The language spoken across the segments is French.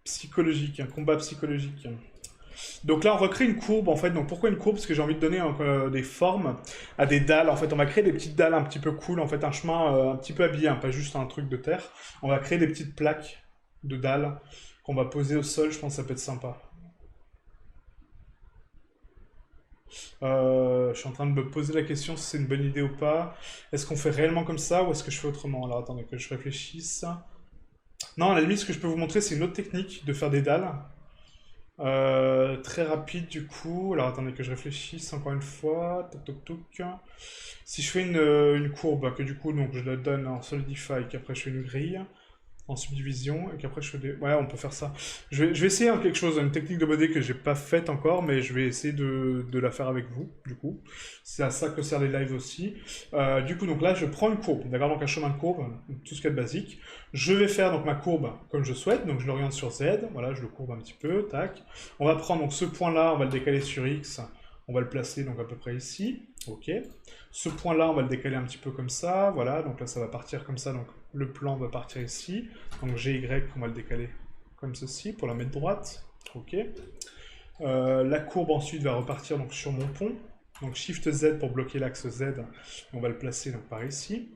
Psychologique, un combat psychologique. Donc là, on recrée une courbe, en fait. Donc pourquoi une courbe? Parce que j'ai envie de donner des formes à des dalles. En fait, on va créer des petites dalles un petit peu cool, en fait, un chemin un petit peu habillé, hein, pas juste un truc de terre. On va créer des petites plaques de dalles qu'on va poser au sol, je pense que ça peut être sympa. Je suis en train de me poser la question si c'est une bonne idée ou pas. Est-ce qu'on fait réellement comme ça ou est-ce que je fais autrement? Alors attendez que je réfléchisse. Non, à la limite, ce que je peux vous montrer, c'est une autre technique de faire des dalles. Très rapide du coup. Alors attendez que je réfléchisse encore une fois. Toc toc toc. Si je fais une courbe, que du coup donc je la donne en Solidify, qu'après je fais une grille en subdivision et qu'après je fais des... Ouais, on peut faire ça. Je vais essayer quelque chose, une technique de modé que j'ai pas faite encore, mais je vais essayer de la faire avec vous, du coup. C'est à ça que servent les lives aussi. Du coup, donc là, je prends une courbe, d'accord, donc un chemin de courbe, tout ce qu'il y a de basique. Je vais faire donc ma courbe comme je souhaite, donc je l'oriente sur Z, voilà, je le courbe un petit peu, tac. On va prendre donc ce point-là, on va le décaler sur X, on va le placer donc à peu près ici, ok. Ce point-là, on va le décaler un petit peu comme ça, voilà, donc là ça va partir comme ça, donc le plan va partir ici, donc GY, on va le décaler comme ceci pour la mettre droite, ok. La courbe ensuite va repartir donc sur mon pont, donc Shift Z pour bloquer l'axe Z, on va le placer donc par ici.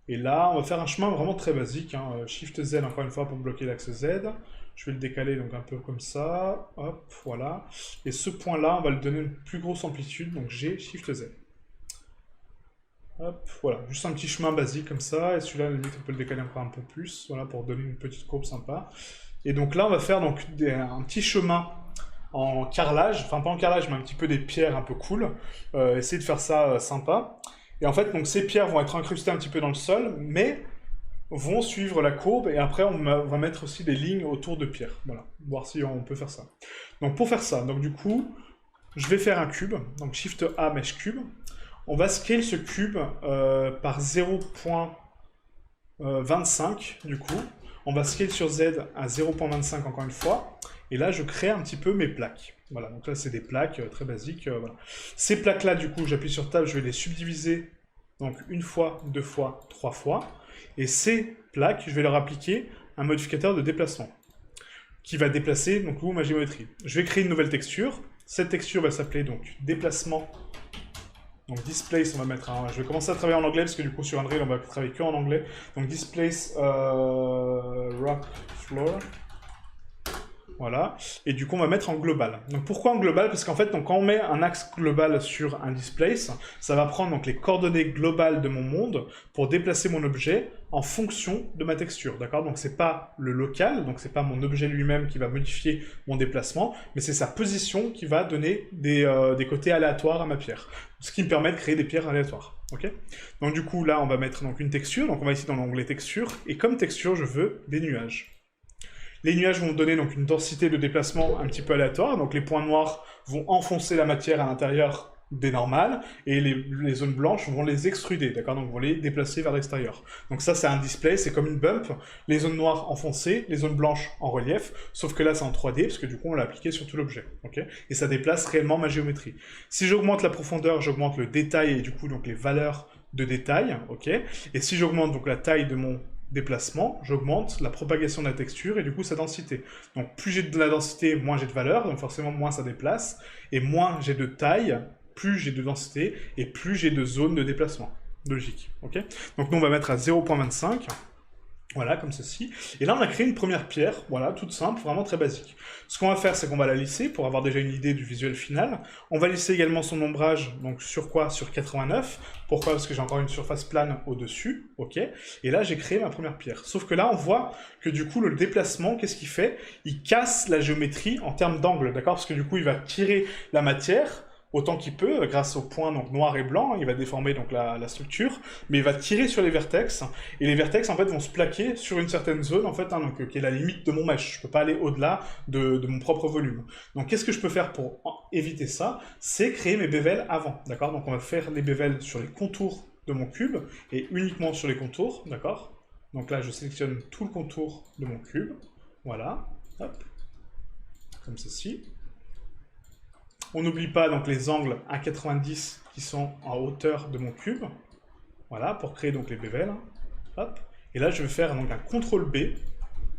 Et là, on va faire un chemin vraiment très basique, hein. Shift Z encore une fois pour bloquer l'axe Z. Je vais le décaler donc un peu comme ça, hop, voilà. Et ce point-là, on va le donner une plus grosse amplitude, donc G, Shift Z. Hop, voilà, juste un petit chemin basique comme ça, et celui-là, à la limite, on peut le décaler encore un peu plus, voilà, pour donner une petite courbe sympa. Et donc là, on va faire donc un petit chemin en carrelage, enfin pas en carrelage, mais un petit peu des pierres un peu cool, essayer de faire ça sympa. Et en fait, donc ces pierres vont être incrustées un petit peu dans le sol, mais vont suivre la courbe, et après on va mettre aussi des lignes autour de pierres, voilà, voir si on peut faire ça. Donc pour faire ça, donc du coup, je vais faire un cube, donc Shift A, Mesh Cube. On va scale ce cube par 0.25 du coup. On va scale sur Z à 0.25 encore une fois. Et là, je crée un petit peu mes plaques. Voilà, donc là, c'est des plaques très basiques. Voilà. Ces plaques-là, du coup, j'appuie sur Tab, je vais les subdiviser. Donc une fois, deux fois, trois fois. Et ces plaques, je vais leur appliquer un modificateur de déplacement qui va déplacer donc ma géométrie. Je vais créer une nouvelle texture. Cette texture va s'appeler donc déplacement. Donc displace, on va mettre un... Je vais commencer à travailler en anglais parce que du coup sur Unreal on va travailler que en anglais. Donc displace rock floor. Voilà. Et du coup, on va mettre en global. Donc pourquoi en global? Parce qu'en fait, donc, quand on met un axe global sur un displace, ça va prendre donc, les coordonnées globales de mon monde pour déplacer mon objet en fonction de ma texture. D'accord? Donc c'est pas le local, donc c'est pas mon objet lui-même qui va modifier mon déplacement, mais c'est sa position qui va donner des côtés aléatoires à ma pierre. Ce qui me permet de créer des pierres aléatoires. Ok? Donc du coup, là, on va mettre donc, une texture. Donc on va ici dans l'onglet texture. Et comme texture, je veux des nuages. Les nuages vont donner donc une densité de déplacement un petit peu aléatoire, donc les points noirs vont enfoncer la matière à l'intérieur des normales, et les zones blanches vont les extruder, d'accord, donc vont les déplacer vers l'extérieur. Donc ça c'est un display, c'est comme une bump, les zones noires enfoncées, les zones blanches en relief, sauf que là c'est en 3D, parce que du coup on l'a appliqué sur tout l'objet, ok, et ça déplace réellement ma géométrie. Si j'augmente la profondeur, j'augmente le détail, et du coup donc les valeurs de détail, ok, et si j'augmente donc la taille de mon déplacement, j'augmente la propagation de la texture et du coup sa densité. Donc plus j'ai de la densité, moins j'ai de valeur, donc forcément moins ça déplace, et moins j'ai de taille, plus j'ai de densité, et plus j'ai de zones de déplacement. Logique, ok? Donc nous on va mettre à 0.25, voilà, comme ceci. Et là, on a créé une première pierre, voilà, toute simple, vraiment très basique. Ce qu'on va faire, c'est qu'on va la lisser, pour avoir déjà une idée du visuel final. On va lisser également son ombrage, donc sur quoi? Sur 89. Pourquoi? Parce que j'ai encore une surface plane au-dessus, ok. Et là, j'ai créé ma première pierre. Sauf que là, on voit que du coup, le déplacement, qu'est-ce qu'il fait? Il casse la géométrie en termes d'angle, d'accord? Parce que du coup, il va tirer la matière, autant qu'il peut, grâce au point donc, noir et blanc, il va déformer donc, la structure, mais il va tirer sur les vertex, et les vertex en fait vont se plaquer sur une certaine zone, en fait, hein, donc, qui est la limite de mon mesh. Je peux pas aller au-delà de mon propre volume. Donc qu'est-ce que je peux faire pour éviter ça? C'est créer mes bevels avant, d'accord? Donc on va faire les bevels sur les contours de mon cube, et uniquement sur les contours, d'accord? Donc là, je sélectionne tout le contour de mon cube, voilà, hop, comme ceci. On n'oublie pas donc les angles à 90 qui sont en hauteur de mon cube. Voilà, pour créer donc les bevels. Hop. Et là, je vais faire donc un CTRL B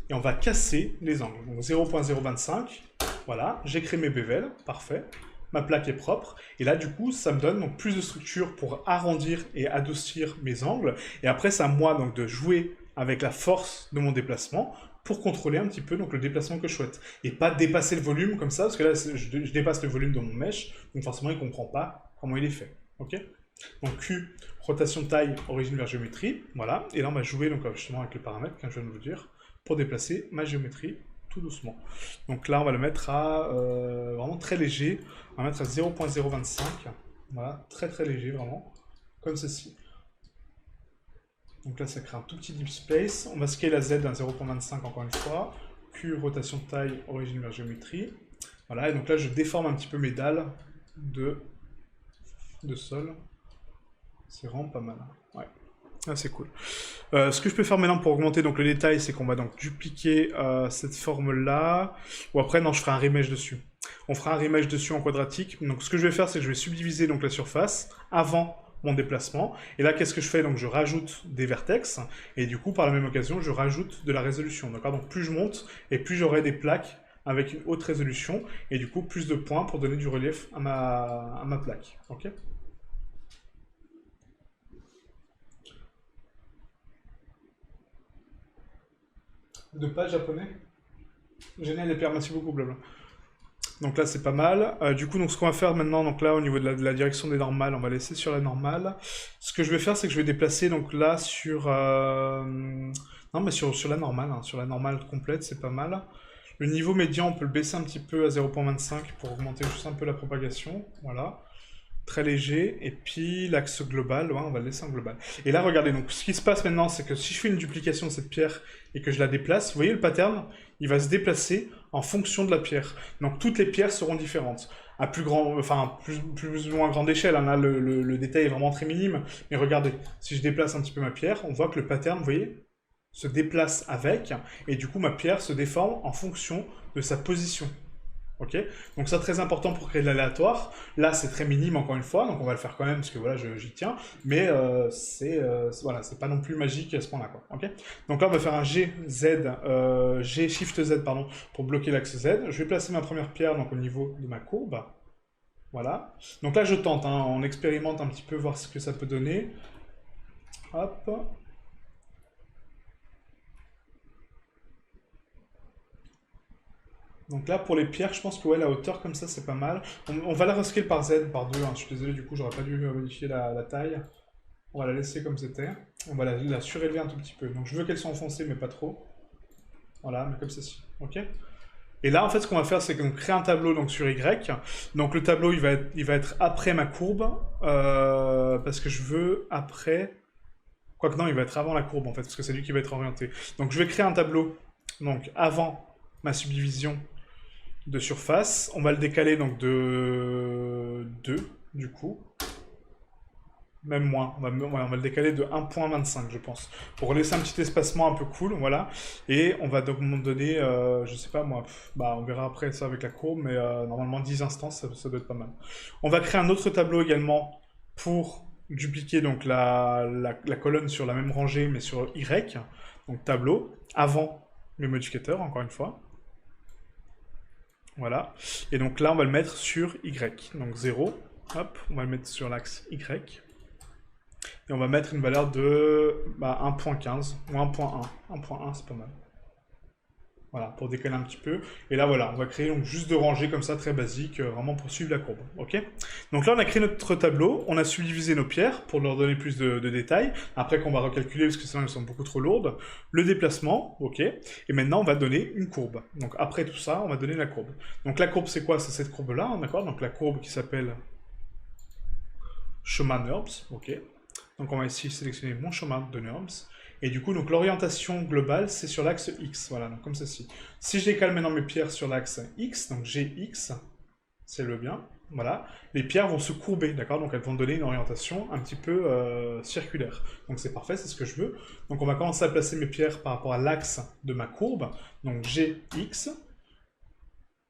et on va casser les angles. Donc 0.025, voilà, j'ai créé mes bévels, parfait. Ma plaque est propre, et là du coup ça me donne donc plus de structure pour arrondir et adoucir mes angles, et après c'est à moi donc de jouer avec la force de mon déplacement pour contrôler un petit peu donc le déplacement que je souhaite, et pas dépasser le volume comme ça, parce que là je dépasse le volume de mon mesh, donc forcément il ne comprend pas comment il est fait, ok. Donc Q, rotation de taille, origine vers géométrie, voilà, et là on va jouer donc justement avec les paramètres, comme je viens de vous dire, pour déplacer ma géométrie tout doucement. Donc là on va le mettre à vraiment très léger, on va mettre à 0.025, voilà, très très léger vraiment, comme ceci. Donc là ça crée un tout petit deep space, on va scale à Z à 0.25 encore une fois, Q, rotation de taille, origine vers géométrie, voilà, et donc là je déforme un petit peu mes dalles de sol, c'est vraiment pas mal, ouais. Ah, c'est cool. Ce que je peux faire maintenant pour augmenter donc, le détail, c'est qu'on va donc dupliquer cette forme-là. Ou après, non, je ferai un remesh dessus. On fera un remesh dessus en quadratique. Donc ce que je vais faire, c'est que je vais subdiviser donc, la surface avant mon déplacement. Et là, qu'est-ce que je fais? Donc je rajoute des vertex. Et du coup, par la même occasion, je rajoute de la résolution. Donc plus je monte, et plus j'aurai des plaques avec une haute résolution. Et du coup, plus de points pour donner du relief à ma plaque. Ok. De pas japonais. Génial et Pierre, merci beaucoup, blabla. Donc là, c'est pas mal. Du coup, donc, ce qu'on va faire maintenant, donc là, au niveau de la direction des normales, on va laisser sur la normale. Ce que je vais faire, c'est que je vais déplacer donc là sur... Non, mais sur la normale, hein, sur la normale complète, c'est pas mal. Le niveau médian, on peut le baisser un petit peu à 0.25 pour augmenter juste un peu la propagation. Voilà. Très léger, et puis l'axe global, ouais, on va le laisser en global. Et là, regardez, donc ce qui se passe maintenant, c'est que si je fais une duplication de cette pierre et que je la déplace, vous voyez le pattern, il va se déplacer en fonction de la pierre. Donc toutes les pierres seront différentes. À plus ou moins grande échelle, hein, là le détail est vraiment très minime, mais regardez, si je déplace un petit peu ma pierre, on voit que le pattern, vous voyez, se déplace avec, et du coup ma pierre se déforme en fonction de sa position. Ok, donc ça très important pour créer de l'aléatoire. Là c'est très minime encore une fois, donc on va le faire quand même parce que voilà j'y tiens, mais voilà, c'est pas non plus magique à ce point-là quoi. Ok, donc là on va faire un G Shift Z pardon pour bloquer l'axe Z. Je vais placer ma première pierre donc au niveau de ma courbe. Voilà. Donc là je tente, hein, on expérimente un petit peu voir ce que ça peut donner. Hop. Donc là, pour les pierres, je pense que ouais, la hauteur comme ça, c'est pas mal. On va la rescale par Z, par 2. Hein. Je suis désolé, du coup, j'aurais pas dû modifier la taille. On va la laisser comme c'était. On va la surélever un tout petit peu. Donc je veux qu'elle soit enfoncée, mais pas trop. Voilà, mais comme ceci. Ok. Et là, en fait, ce qu'on va faire, c'est qu'on crée un tableau donc, sur Y. Donc le tableau, il va être après ma courbe. Parce que je veux après... Quoique non, il va être avant la courbe, en fait, parce que c'est lui qui va être orienté. Donc je vais créer un tableau donc avant ma subdivision de surface. On va le décaler donc de 2, du coup. Même moins. On va le décaler de 1.25, je pense. Pour laisser un petit espacement un peu cool, voilà. Et on va donc donner, je sais pas moi, on verra après ça avec la courbe, mais normalement 10 instances, ça doit être pas mal. On va créer un autre tableau également pour dupliquer donc la colonne sur la même rangée, mais sur Y. Donc tableau, avant mes modificateurs, encore une fois. Voilà. Et donc là, on va le mettre sur Y. Donc 0. Hop, on va le mettre sur l'axe Y. Et on va mettre une valeur de 1.15 ou 1.1. 1.1, c'est pas mal. Voilà, pour décaler un petit peu. Et là, voilà, on va créer donc juste deux rangées comme ça, très basiques, vraiment pour suivre la courbe. Ok. Donc là, on a créé notre tableau, on a subdivisé nos pierres pour leur donner plus de détails. Après qu'on va recalculer, parce que sinon elles sont beaucoup trop lourdes. Le déplacement, ok. Et maintenant, on va donner une courbe. Donc après tout ça, on va donner la courbe. Donc la courbe, c'est quoi? C'est cette courbe-là, d'accord? Donc la courbe qui s'appelle chemin NURBS, ok. Donc on va ici sélectionner mon chemin de NURBS. Et du coup, donc l'orientation globale, c'est sur l'axe X, voilà, donc comme ceci. Si je décale maintenant mes pierres sur l'axe X, donc GX, c'est le bien, voilà, les pierres vont se courber, d'accord? Donc elles vont donner une orientation un petit peu circulaire. Donc c'est parfait, c'est ce que je veux. Donc on va commencer à placer mes pierres par rapport à l'axe de ma courbe, donc GX.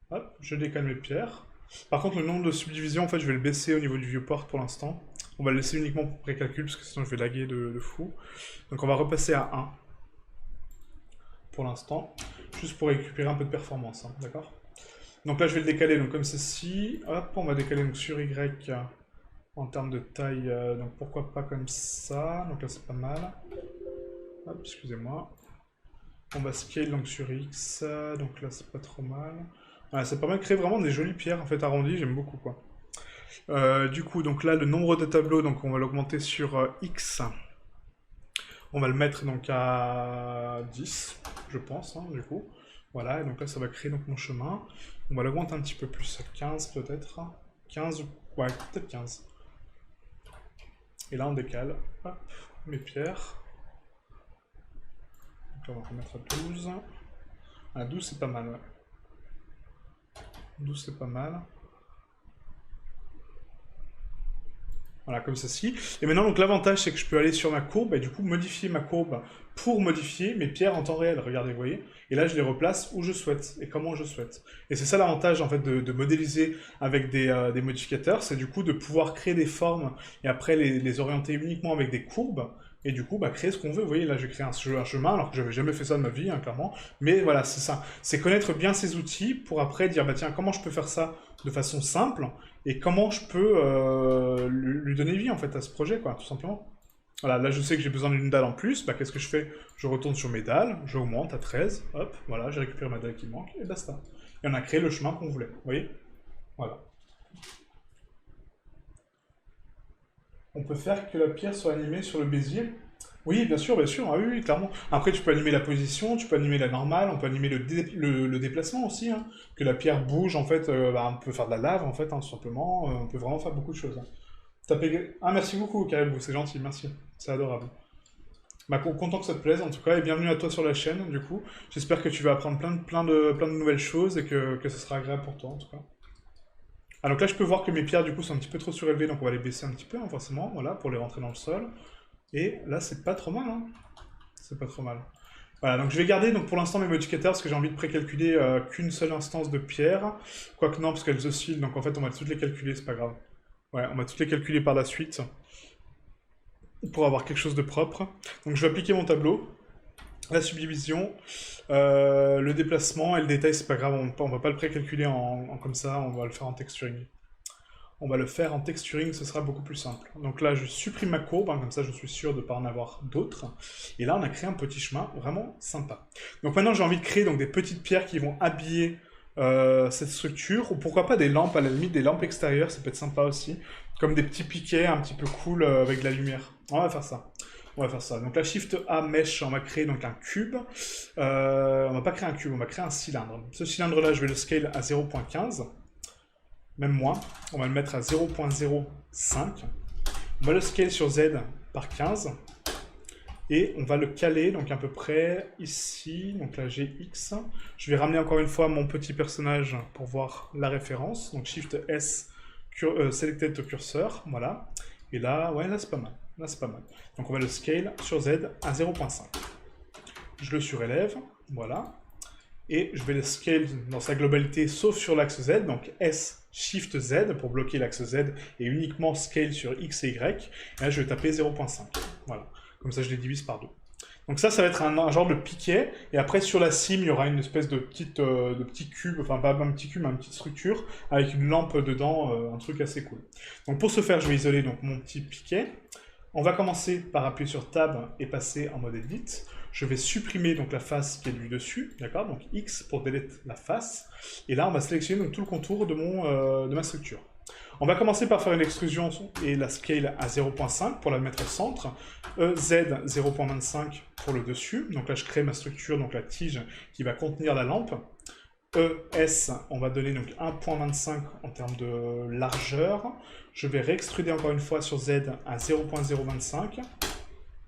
Hop, je décale mes pierres. Par contre, le nombre de subdivisions, en fait, je vais le baisser au niveau du viewport pour l'instant. On va le laisser uniquement pour précalcul, parce que sinon je vais laguer de fou. Donc on va repasser à 1. pour l'instant, juste pour récupérer un peu de performance, hein, d'accord? Donc là, je vais le décaler donc comme ceci. Hop, on va décaler donc sur Y en termes de taille. Donc pourquoi pas comme ça. Donc là, c'est pas mal. Hop, excusez-moi. On va scale donc sur X. Donc là, c'est pas trop mal. Voilà, ça permet de créer vraiment des jolies pierres en fait arrondies. J'aime beaucoup quoi. Du coup, donc là, le nombre de tableaux, donc on va l'augmenter sur X. On va le mettre donc à 10, je pense, hein, du coup. Voilà, et donc là, ça va créer donc mon chemin. On va l'augmenter un petit peu plus, à 15 peut-être. 15, ouais, peut-être 15. Et là, on décale. Hop, mes pierres. Donc là, on va remettre à 12. À 12, c'est pas mal, ouais. 12, c'est pas mal. Voilà, comme ceci. Et maintenant, donc l'avantage, c'est que je peux aller sur ma courbe et du coup modifier ma courbe pour modifier mes pierres en temps réel. Regardez, vous voyez. Et là, je les replace où je souhaite et comment je souhaite. Et c'est ça l'avantage, en fait, de modéliser avec des modificateurs, c'est du coup de pouvoir créer des formes et après les orienter uniquement avec des courbes. Et du coup, bah, créer ce qu'on veut. Vous voyez, là, j'ai créé un chemin, alors que j'avais jamais fait ça de ma vie, hein, clairement. Mais voilà, c'est ça. C'est connaître bien ces outils pour après dire, bah tiens, comment je peux faire ça de façon simple et comment je peux lui donner vie, en fait, à ce projet, quoi, tout simplement. Voilà, là, je sais que j'ai besoin d'une dalle en plus. Bah, qu'est-ce que je fais? Je retourne sur mes dalles, j'augmente à 13, hop, voilà, j'ai récupéré ma dalle qui manque, et basta. Et on a créé le chemin qu'on voulait, vous voyez? Voilà. On peut faire que la pierre soit animée sur le bézier. Oui, bien sûr, ah oui, oui, clairement. Après, tu peux animer la position, tu peux animer la normale, on peut animer le déplacement aussi, hein. Que la pierre bouge, en fait, bah, on peut faire de la lave, en fait, hein, tout simplement. On peut vraiment faire beaucoup de choses, hein. Ah, merci beaucoup, Caribou, c'est gentil, merci. C'est adorable. Bah, content que ça te plaise, en tout cas, et bienvenue à toi sur la chaîne, du coup. J'espère que tu vas apprendre plein de nouvelles choses et que ce sera agréable pour toi, en tout cas. Ah, donc là, je peux voir que mes pierres, du coup, sont un petit peu trop surélevées, donc on va les baisser un petit peu, hein, forcément, voilà, pour les rentrer dans le sol. Et là, c'est pas trop mal, hein. C'est pas trop mal. Voilà, donc je vais garder donc pour l'instant mes modificateurs parce que j'ai envie de précalculer qu'une seule instance de pierre. Quoique non, parce qu'elles oscillent, donc en fait on va toutes les calculer, c'est pas grave. Ouais, on va toutes les calculer par la suite pour avoir quelque chose de propre. Donc je vais appliquer mon tableau, la subdivision, le déplacement et le détail, c'est pas grave, on va pas le précalculer comme ça, on va le faire en texturing. On va le faire en texturing, ce sera beaucoup plus simple. Donc là, je supprime ma courbe, hein, comme ça je suis sûr de ne pas en avoir d'autres. Et là, on a créé un petit chemin vraiment sympa. Donc maintenant, j'ai envie de créer donc, des petites pierres qui vont habiller cette structure, ou pourquoi pas des lampes, à la limite des lampes extérieures, ça peut être sympa aussi. Comme des petits piquets un petit peu cool avec de la lumière. On va faire ça. On va faire ça. Donc là, Shift A Mesh, on va créer donc un cube. On va pas créer un cube, on va créer un cylindre. Ce cylindre-là, je vais le scale à 0.15. Même moins, on va le mettre à 0.05. On va le scale sur Z par 15. Et on va le caler, donc à peu près ici. Donc là, j'ai X. Je vais ramener encore une fois mon petit personnage pour voir la référence. Donc Shift S, Selected to Cursor, voilà. Et là, ouais, là c'est pas mal. Là c'est pas mal. Donc on va le scale sur Z à 0.5. Je le surélève, voilà. Et je vais le scale dans sa globalité, sauf sur l'axe Z, donc S, Shift Z pour bloquer l'axe Z et uniquement scale sur X et Y. Et là, je vais taper 0.5. Voilà. Comme ça, je les divise par 2. Donc ça va être un genre de piquet. Et après, sur la cime, il y aura une espèce de petit cube, enfin pas un petit cube, mais une petite structure avec une lampe dedans, un truc assez cool. Donc pour ce faire, je vais isoler donc, mon petit piquet. On va commencer par appuyer sur Tab et passer en mode Edit. Je vais supprimer donc la face qui est du dessus, d'accord? Donc X pour delete la face. Et là, on va sélectionner donc, tout le contour de ma structure. On va commencer par faire une extrusion et la scale à 0.5 pour la mettre au centre. EZ 0.25 pour le dessus. Donc là, je crée ma structure, donc la tige qui va contenir la lampe. ES, on va donner donc 1.25 en termes de largeur. Je vais réextruder encore une fois sur Z à 0.025.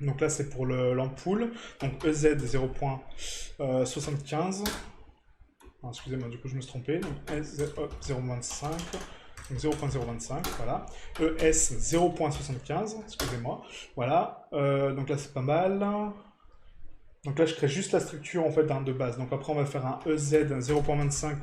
Donc là, c'est pour l'ampoule. Donc EZ 0.75. Excusez-moi, du coup, je me suis trompé. Donc 0.25. Donc 0.025, voilà. ES 0.75, excusez-moi. Voilà. Donc là, c'est pas mal. Donc là, je crée juste la structure en fait de base. Donc après, on va faire un EZ 0.25.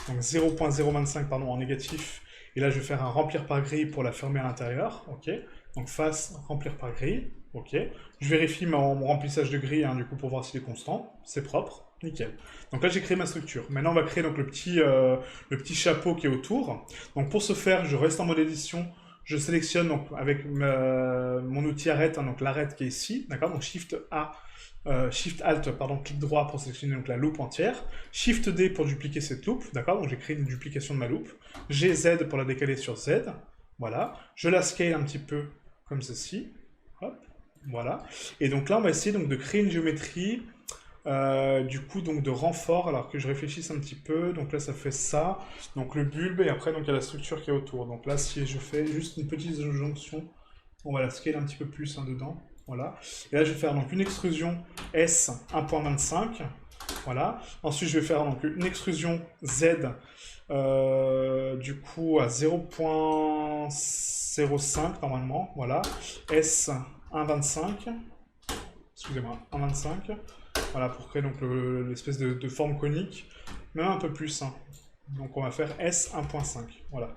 Donc 0.025, pardon, en négatif. Et là, je vais faire un remplir par grille pour la fermer à l'intérieur. Ok. Donc face, remplir par grille. Ok. Je vérifie mon remplissage de grille, hein, du coup, pour voir s'il est constant. C'est propre. Nickel. Donc là, j'ai créé ma structure. Maintenant, on va créer donc le petit chapeau qui est autour. Donc pour ce faire, je reste en mode édition. Je sélectionne donc avec mon outil arrête, hein, donc l'arrête qui est ici, d'accord. Donc Shift A, Shift Alt, pardon, clic droit pour sélectionner donc la loupe entière. Shift D pour dupliquer cette loupe, d'accord. Donc j'ai créé une duplication de ma loupe. G Z pour la décaler sur Z, voilà. Je la scale un petit peu comme ceci. Hop, voilà. Et donc là, on va essayer donc de créer une géométrie. Du coup, donc de renfort, alors que je réfléchisse un petit peu. Donc là, ça fait ça. Donc le bulbe, et après, donc il y a la structure qui est autour. Donc là, si je fais juste une petite jonction, on va la scale un petit peu plus, hein, dedans. Voilà. Et là, je vais faire donc une extrusion S 1.25. Voilà. Ensuite, je vais faire donc une extrusion Z, du coup, à 0.05 normalement. Voilà. S 1.25. Excusez-moi, 1.25. Voilà, pour créer donc l'espèce de forme conique, même un peu plus, hein. Donc on va faire S 1.5, voilà.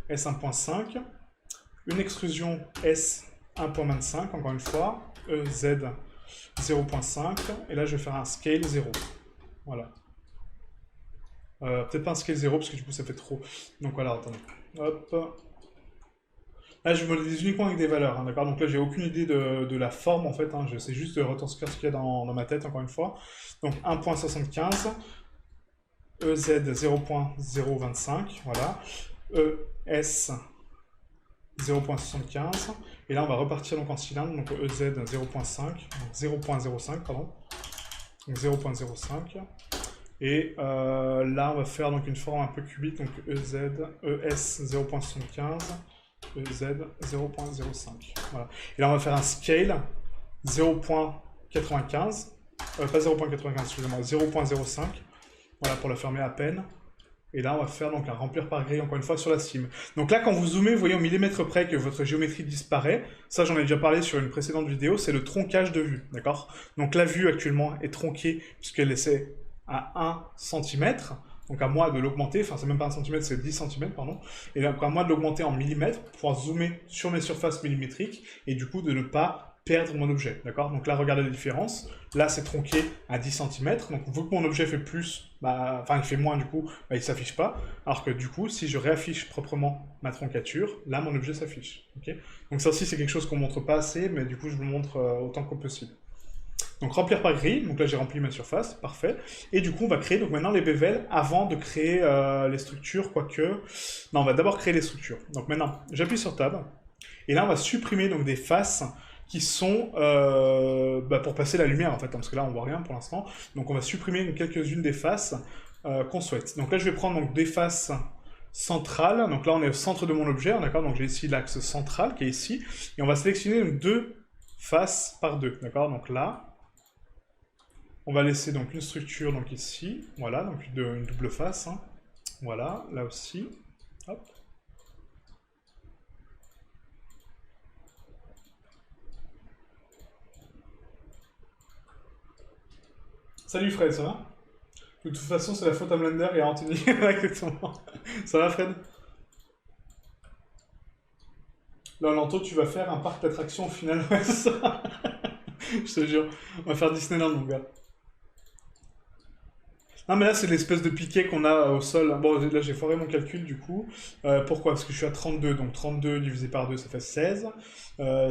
S 1.5, une extrusion S 1.25, encore une fois, EZ 0.5, et là je vais faire un scale 0, voilà. Peut-être pas un scale 0, parce que du coup ça fait trop. Donc voilà, attendez. Hop. Là, je modélise uniquement avec des valeurs, hein, d'accord. Donc là, j'ai aucune idée de la forme, en fait, hein. J'essaie juste de retranscrire ce qu'il y a dans ma tête, encore une fois. Donc 1.75, EZ 0.025, voilà. ES 0.75. Et là, on va repartir donc en cylindre, donc EZ 0.5, 0.05, pardon. Donc 0.05. Et là, on va faire donc une forme un peu cubique, donc ES 0.75. EZ 0.05. Voilà. Et là, on va faire un scale 0.95. Pas 0.95, excusez-moi, 0.05. Voilà, pour la fermer à peine. Et là, on va faire donc un remplir par grille, encore une fois, sur la cime. Donc là, quand vous zoomez, vous voyez au millimètre près que votre géométrie disparaît. Ça, j'en ai déjà parlé sur une précédente vidéo, c'est le troncage de vue, d'accord. Donc la vue, actuellement, est tronquée, puisqu'elle est à 1 cm. Donc à moi de l'augmenter, enfin c'est même pas 1 cm, c'est 10 cm, pardon. Et donc à moi de l'augmenter en millimètres pour pouvoir zoomer sur mes surfaces millimétriques et du coup de ne pas perdre mon objet, d'accord. Donc là, regardez la différence. Là, c'est tronqué à 10 cm. Donc vu que mon objet fait plus, enfin il fait moins du coup, il ne s'affiche pas. Alors que du coup, si je réaffiche proprement ma troncature, là, mon objet s'affiche. Okay, donc ça aussi, c'est quelque chose qu'on montre pas assez, mais du coup, je vous le montre autant que possible. Donc remplir par grille, donc là j'ai rempli ma surface, parfait. Et du coup on va créer donc maintenant les bévels avant de créer les structures, quoique... Non, on va d'abord créer les structures. Donc maintenant, j'appuie sur Tab, et là on va supprimer donc des faces qui sont pour passer la lumière en fait, hein, parce que là on voit rien pour l'instant. Donc on va supprimer quelques-unes des faces qu'on souhaite. Donc là je vais prendre donc des faces centrales, donc là on est au centre de mon objet, d'accord. Donc j'ai ici l'axe central qui est ici, et on va sélectionner donc deux faces par deux, d'accord. Donc là, on va laisser donc une structure donc ici, voilà, donc une double face, hein. Voilà, là aussi, hop. Salut Fred, ça va? De toute façon, c'est la faute à Blender et à Anthony. Exactement. Ça va Fred? Là, Lanto, tu vas faire un parc d'attractions au final, ouais, c'est ça. Je te jure, on va faire Disneyland, mon gars. Non, mais là, c'est l'espèce de piquet qu'on a au sol. Bon, là, j'ai foiré mon calcul, du coup. Pourquoi? Parce que je suis à 32, donc 32 divisé par 2, ça fait 16.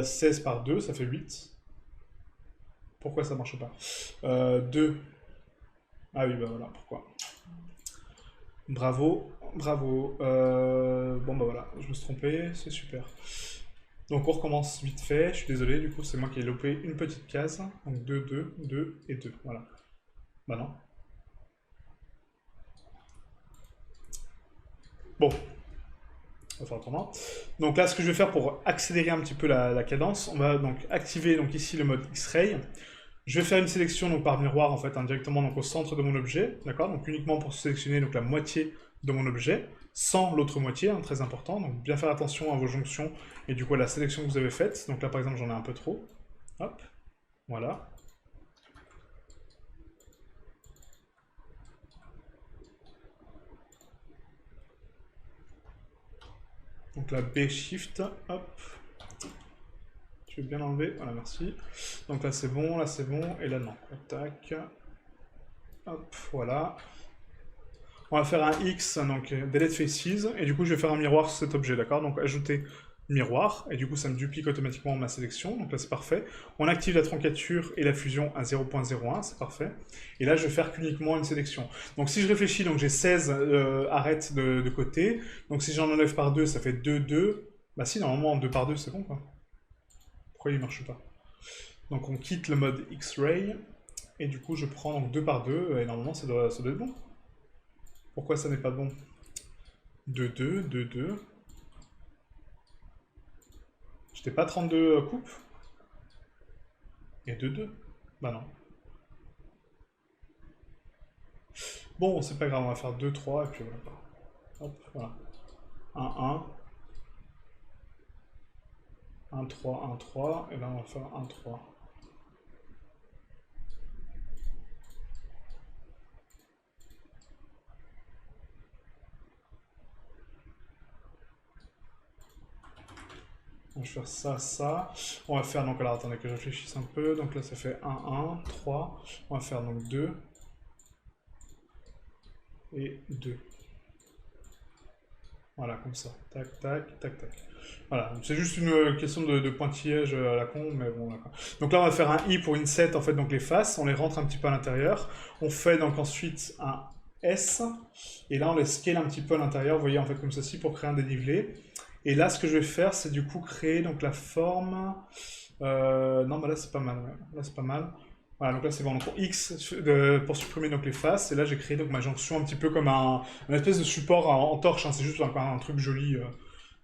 16 par 2, ça fait 8. Pourquoi ça marche pas? 2. Ah oui, bah voilà, pourquoi. Bravo, bravo. Bon, bah voilà, je me suis trompé, c'est super. Donc on recommence vite fait, je suis désolé, du coup, c'est moi qui ai loupé une petite case. Donc 2, 2, 2 et 2, voilà. Bah non. Bon, on va faire autrement. Donc là, ce que je vais faire pour accélérer un petit peu la cadence, on va donc activer donc ici le mode X-Ray. Je vais faire une sélection donc, par miroir en fait, hein, directement donc, au centre de mon objet, d'accord. Donc uniquement pour sélectionner donc, la moitié de mon objet, sans l'autre moitié, hein, très important. Donc bien faire attention à vos jonctions et du coup à la sélection que vous avez faite. Donc là par exemple j'en ai un peu trop. Hop, voilà. Donc la B Shift, hop. tu veux bien l'enlever? Voilà, merci. Donc là c'est bon, et là non. Tac. Hop, voilà. On va faire un X, donc delete faces, et du coup je vais faire un miroir sur cet objet, d'accord? Donc ajouter miroir, et du coup ça me duplique automatiquement ma sélection, donc là c'est parfait. On active la troncature et la fusion à 0.01, c'est parfait. Et là je vais faire qu'uniquement une sélection. Donc si je réfléchis, donc j'ai 16 arêtes de côté, donc si j'en enlève par 2, ça fait 2, 2. Bah si, normalement 2 par 2 c'est bon quoi. Pourquoi il marche pas? Donc on quitte le mode X-Ray, et du coup je prends donc 2 par 2, et normalement ça doit être bon. Pourquoi ça n'est pas bon? 2, 2, 2, 2. J'étais pas 32 coupes? Et 2, 2. Bah non. Bon, c'est pas grave, on va faire 2, 3, et puis voilà. Hop, voilà. 1, 1. 1, 3, 1, 3. Et là, on va faire 1, 3. Donc, je vais faire ça, ça. On va faire, donc, alors attendez que je réfléchisse un peu. Donc là, ça fait 1, 1, 3. On va faire donc 2. Et 2. Voilà, comme ça. Tac, tac, tac, tac. Voilà, c'est juste une question de pointillage à la con, mais bon, d'accord. Donc là, on va faire un I pour inset, en fait, donc les faces, on les rentre un petit peu à l'intérieur. On fait donc ensuite un S, et là, on les scale un petit peu à l'intérieur, vous voyez, en fait, comme ceci, pour créer un dénivelé. Et là, ce que je vais faire, c'est du coup créer donc la forme... non, bah là, c'est pas mal, ouais. Là, c'est pas mal. Voilà, donc là c'est bon. Donc pour X, pour supprimer donc les faces, et là j'ai créé donc ma jonction un petit peu comme un espèce de support en torche, hein. C'est juste un truc joli,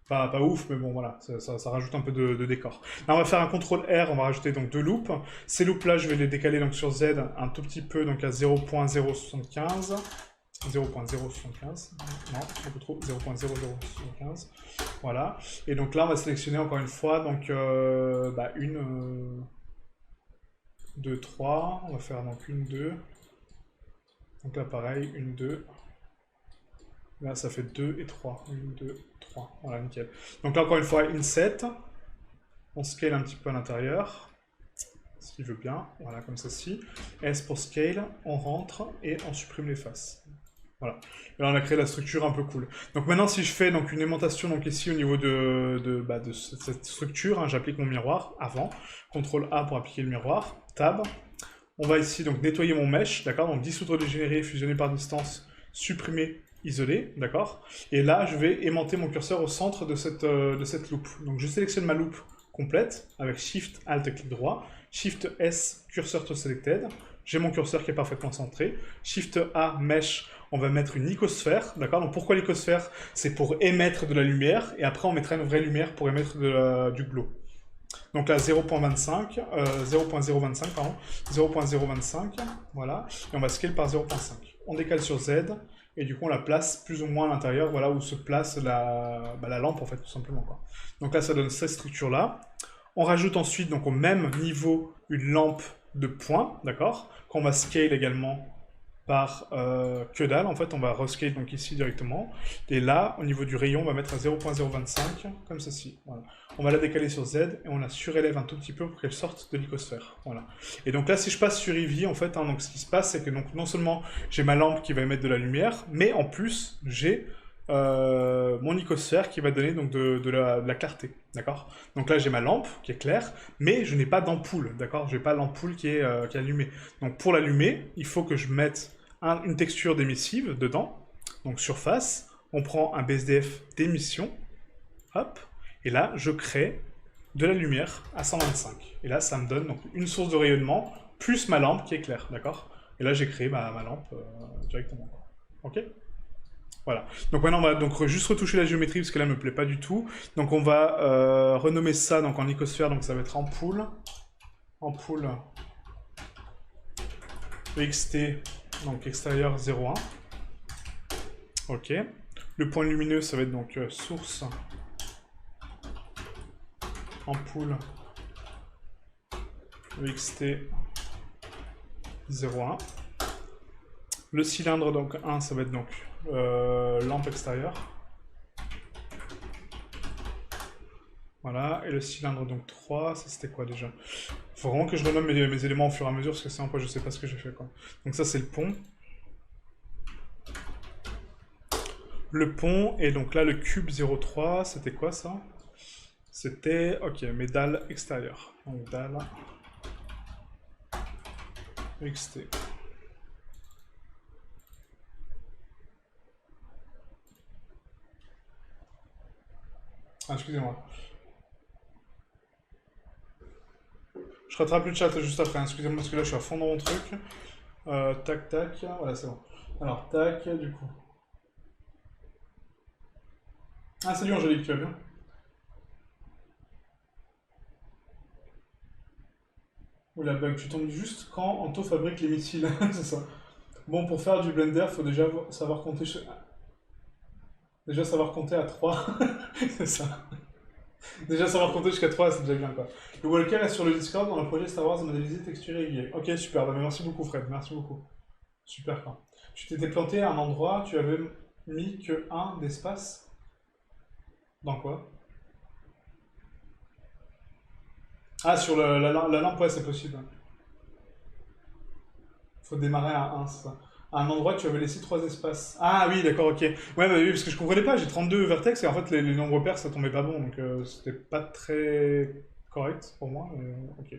pas ouf, mais bon voilà, ça rajoute un peu de décor. Là on va faire un CTRL R, on va rajouter donc 2 loops. Ces loops là je vais les décaler donc sur Z un tout petit peu, donc à 0.075. 0.075, non, beaucoup trop, 0.0075, voilà. Et donc là on va sélectionner encore une fois, donc une... 2, 3, on va faire donc une, 2. Donc là pareil, une, 2. Là ça fait 2 et 3. 1, 2, 3. Voilà, nickel. Donc là encore une fois, inset. On scale un petit peu à l'intérieur. S'il veut bien. Voilà, comme ceci. S pour scale, on rentre et on supprime les faces. Voilà. Et là on a créé la structure un peu cool. Donc maintenant si je fais donc une aimantation donc ici au niveau de cette structure, hein, j'applique mon miroir avant. CTRL A pour appliquer le miroir. Tab. On va ici donc nettoyer mon mesh, d'accord? Donc dissoudre, dégénérer, fusionner par distance, supprimer, isoler, d'accord? Et là, je vais aimanter mon curseur au centre de cette loupe. Donc je sélectionne ma loupe complète avec Shift, Alt et clic droit. Shift S, cursor to selected. J'ai mon curseur qui est parfaitement centré. Shift A, mesh, on va mettre une icosphère, d'accord? Donc pourquoi l'icosphère? C'est pour émettre de la lumière, et après on mettra une vraie lumière pour émettre du glow. Donc là 0.25, 0.025 pardon, 0.025, voilà, et on va scale par 0.5. On décale sur Z, et du coup on la place plus ou moins à l'intérieur, voilà où se place la lampe en fait tout simplement quoi. Donc là ça donne cette structure là. On rajoute ensuite donc au même niveau une lampe de points, d'accord, qu'on va scale également par que dalle, en fait on va rescale donc ici directement, et là au niveau du rayon on va mettre à 0.025 comme ceci, voilà. On va la décaler sur Z et on la surélève un tout petit peu pour qu'elle sorte de l'icosphère, voilà. Et donc là si je passe sur Eevee en fait, hein, donc ce qui se passe c'est que donc non seulement j'ai ma lampe qui va émettre de la lumière, mais en plus j'ai mon icosphère qui va donner donc de la clarté, d'accord. Donc là j'ai ma lampe qui est claire, mais je n'ai pas d'ampoule, d'accord. J'ai pas l'ampoule qui est allumée. Donc pour l'allumer, il faut que je mette une texture d'émissive dedans, donc surface, on prend un BSDF d'émission, hop, et là je crée de la lumière à 125. Et là ça me donne donc une source de rayonnement plus ma lampe qui est claire, d'accord. Et là j'ai créé ma lampe directement, ok. Voilà. Donc maintenant on va donc juste retoucher la géométrie parce que là elle me plaît pas du tout. Donc on va renommer ça donc en icosphère, donc ça va être ampoule EXT, donc extérieur 0,1. Ok. Le point lumineux ça va être donc source ampoule EXT 0,1. Le cylindre donc 1 ça va être donc lampe extérieure. Voilà, et le cylindre donc 3, ça c'était quoi déjà? Faut vraiment que je renomme mes éléments au fur et à mesure, parce que sinon après je sais pas ce que j'ai fait quoi. Donc ça c'est le pont. Le pont, et donc là le cube 0,3, c'était quoi ça? C'était, ok, mes dalles extérieures. Donc dalles XT. Ah, excusez-moi. Je rattrape le chat juste après, hein. Excusez-moi parce que là je suis à fond dans mon truc. Tac, tac, voilà c'est bon. Alors, tac, du coup. Ah, salut Angélique, tu vas bien? Ou la bug, tu tombes juste quand Anto fabrique les missiles, c'est ça. Bon, pour faire du Blender, faut déjà savoir compter, déjà savoir compter à 3, c'est ça. Déjà savoir compter jusqu'à 3, c'est déjà bien quoi. Le Walker est sur le Discord dans le projet Star Wars modélisé texturé et guié. Ok, super, bah, merci beaucoup Fred, merci beaucoup. Super quoi. Tu t'étais planté à un endroit, tu avais mis que 1 d'espace. Dans quoi? Ah, sur la lampe, ouais, c'est possible. Faut démarrer à 1, c'est ça. À un endroit, tu avais laissé 3 espaces. Ah oui, d'accord, ok. Ouais, bah oui, parce que je comprenais pas, j'ai 32 vertex et en fait, les nombres pairs, ça tombait pas bon, donc c'était pas très correct pour moi, mais ok.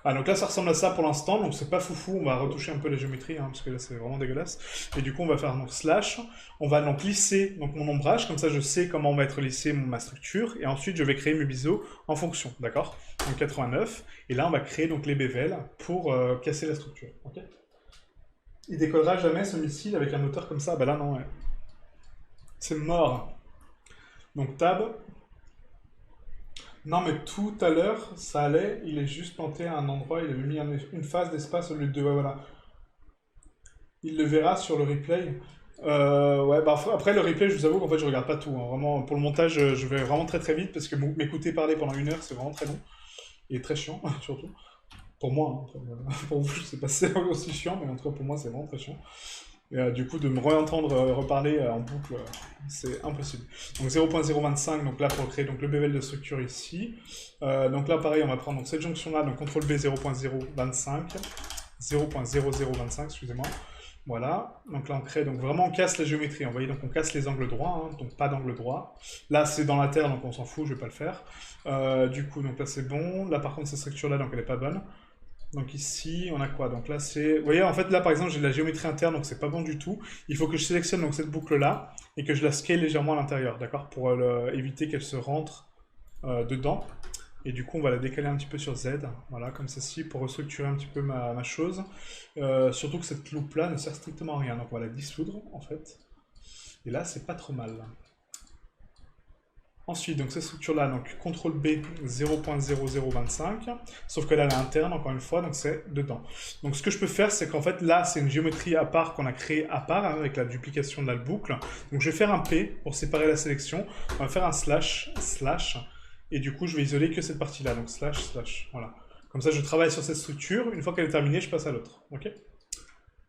Ah, donc là, ça ressemble à ça pour l'instant, donc c'est pas foufou, on va retoucher un peu la géométrie, hein, parce que là, c'est vraiment dégueulasse. Et du coup, on va faire donc slash, on va donc lisser donc, mon ombrage, comme ça, je sais comment va être lissé ma structure, et ensuite, je vais créer mes biseaux en fonction, d'accord? Donc 89, et là, on va créer donc les bévels pour casser la structure, ok? Il décollera jamais ce missile avec un moteur comme ça? Bah là, non, ouais. C'est mort. Donc tab. Non, mais tout à l'heure, ça allait, il est juste planté à un endroit, il avait mis une phase d'espace au lieu de deux, ouais, voilà. Il le verra sur le replay. Ouais, bah après le replay, je vous avoue qu'en fait, je regarde pas tout, hein. Vraiment, pour le montage, je vais vraiment très très vite parce que m'écouter parler pendant 1 heure, c'est vraiment très long et très chiant, surtout. Pour moi, hein. Pour vous, je sais pas si c'est aussi chiant, mais en tout cas pour moi, c'est vraiment très chiant. Et du coup, de me réentendre reparler en boucle, c'est impossible. Donc 0.025, donc là pour créer donc, le bevel de structure ici. Donc là, pareil, on va prendre donc, cette jonction-là, donc CTRL B 0.025, 0.0025, excusez-moi. Voilà, donc là on crée, donc vraiment on casse la géométrie, vous voyez, donc on casse les angles droits, hein, donc pas d'angle droit. Là c'est dans la terre, donc on s'en fout, je vais pas le faire. Du coup, donc là c'est bon. Là par contre cette structure-là, donc elle est pas bonne. Donc ici, on a quoi? Donc là, c'est... Vous voyez, en fait, là, par exemple, j'ai de la géométrie interne, donc c'est pas bon du tout. Il faut que je sélectionne donc, cette boucle-là et que je la scale légèrement à l'intérieur, d'accord? Pour éviter qu'elle se rentre dedans. Et du coup, on va la décaler un petit peu sur Z, voilà, comme ceci, pour restructurer un petit peu ma chose. Surtout que cette loupe-là ne sert strictement à rien, donc on va la dissoudre, en fait. Et là, c'est pas trop mal. Ensuite, donc cette structure-là, donc CTRL B 0.0025, sauf que là, elle est interne, encore une fois, donc c'est dedans. Donc ce que je peux faire, c'est qu'en fait, là, c'est une géométrie à part qu'on a créée à part, hein, avec la duplication de la boucle. Donc je vais faire un P pour séparer la sélection, on va faire un slash, slash, et du coup, je vais isoler que cette partie-là, donc slash, slash, voilà. Comme ça, je travaille sur cette structure, une fois qu'elle est terminée, je passe à l'autre, ok?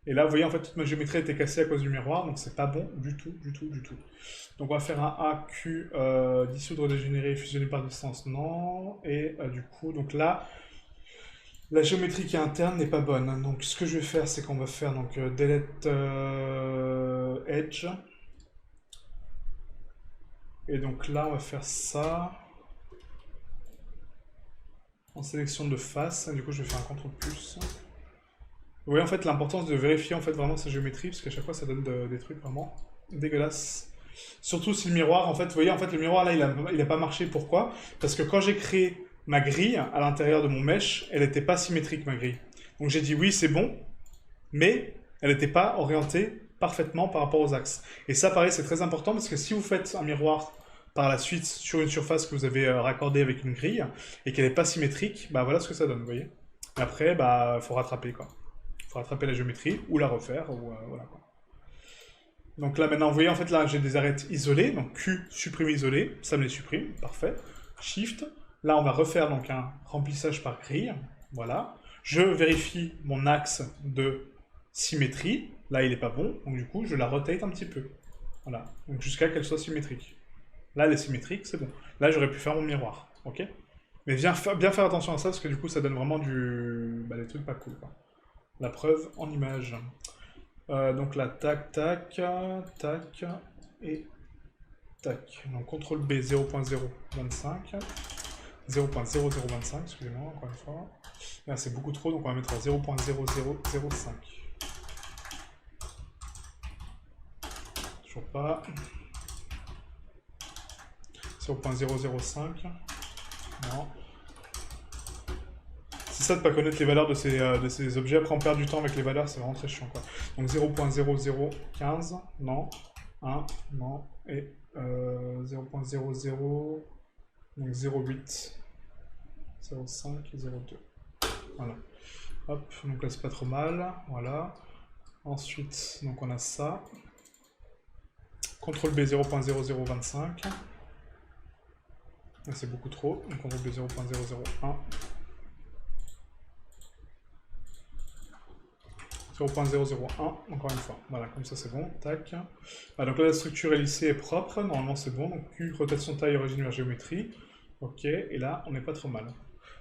Et là, vous voyez, en fait, toute ma géométrie était cassée à cause du miroir, donc c'est pas bon du tout, du tout, du tout. Donc on va faire un AQ, dissoudre, dégénérer, fusionner par distance, non. Et du coup, donc là, la géométrie qui est interne n'est pas bonne. Donc ce que je vais faire, c'est qu'on va faire donc delete edge. Et donc là, on va faire ça en sélection de face. Du coup, je vais faire un CTRL plus. Vous voyez en fait l'importance de vérifier en fait vraiment sa géométrie, parce qu'à chaque fois ça donne des trucs vraiment dégueulasses. Surtout si le miroir, en fait, vous voyez, en fait le miroir là il a pas marché, pourquoi? Parce que quand j'ai créé ma grille à l'intérieur de mon mesh, elle n'était pas symétrique ma grille. Donc j'ai dit oui c'est bon, mais elle n'était pas orientée parfaitement par rapport aux axes. Et ça pareil c'est très important parce que si vous faites un miroir par la suite sur une surface que vous avez raccordée avec une grille et qu'elle n'est pas symétrique, bah voilà ce que ça donne, vous voyez. Et après, bah faut rattraper quoi. Il faut rattraper la géométrie ou la refaire, ou voilà quoi. Donc là maintenant, vous voyez en fait là j'ai des arêtes isolées, donc Q supprimer isolé, ça me les supprime, parfait. Shift, là on va refaire donc un remplissage par grille, voilà. Je vérifie mon axe de symétrie, là il est pas bon, donc du coup je la rotate un petit peu, voilà, donc jusqu'à qu'elle soit symétrique. Là, elle est symétrique, c'est bon. Là, j'aurais pu faire mon miroir, ok? Mais bien faire attention à ça, parce que du coup, ça donne vraiment des trucs pas cool, quoi. La preuve en image. Donc là, tac, tac, tac, et tac. Donc CTRL B 0.025, 0.0025, excusez-moi, encore une fois. Là, c'est beaucoup trop, donc on va mettre à 0.0005. Toujours pas. 0.005. Non. C'est ça de pas connaître les valeurs de ces objets. Après, on perd du temps avec les valeurs, c'est vraiment très chiant, quoi. Donc 0.0015, non. 1, non. Et 0.00, donc 0.8, 0.5 et 0.2. Voilà. Hop, donc là c'est pas trop mal. Voilà. Ensuite, donc on a ça. CTRL B 0.0025. Là c'est beaucoup trop. Donc CTRL B 0.001. 0.001, encore une fois. Voilà, comme ça c'est bon. Tac. Ah, donc là la structure est lissée et propre. Normalement c'est bon. Donc Q, rotation taille, origine vers géométrie. Ok, et là on n'est pas trop mal.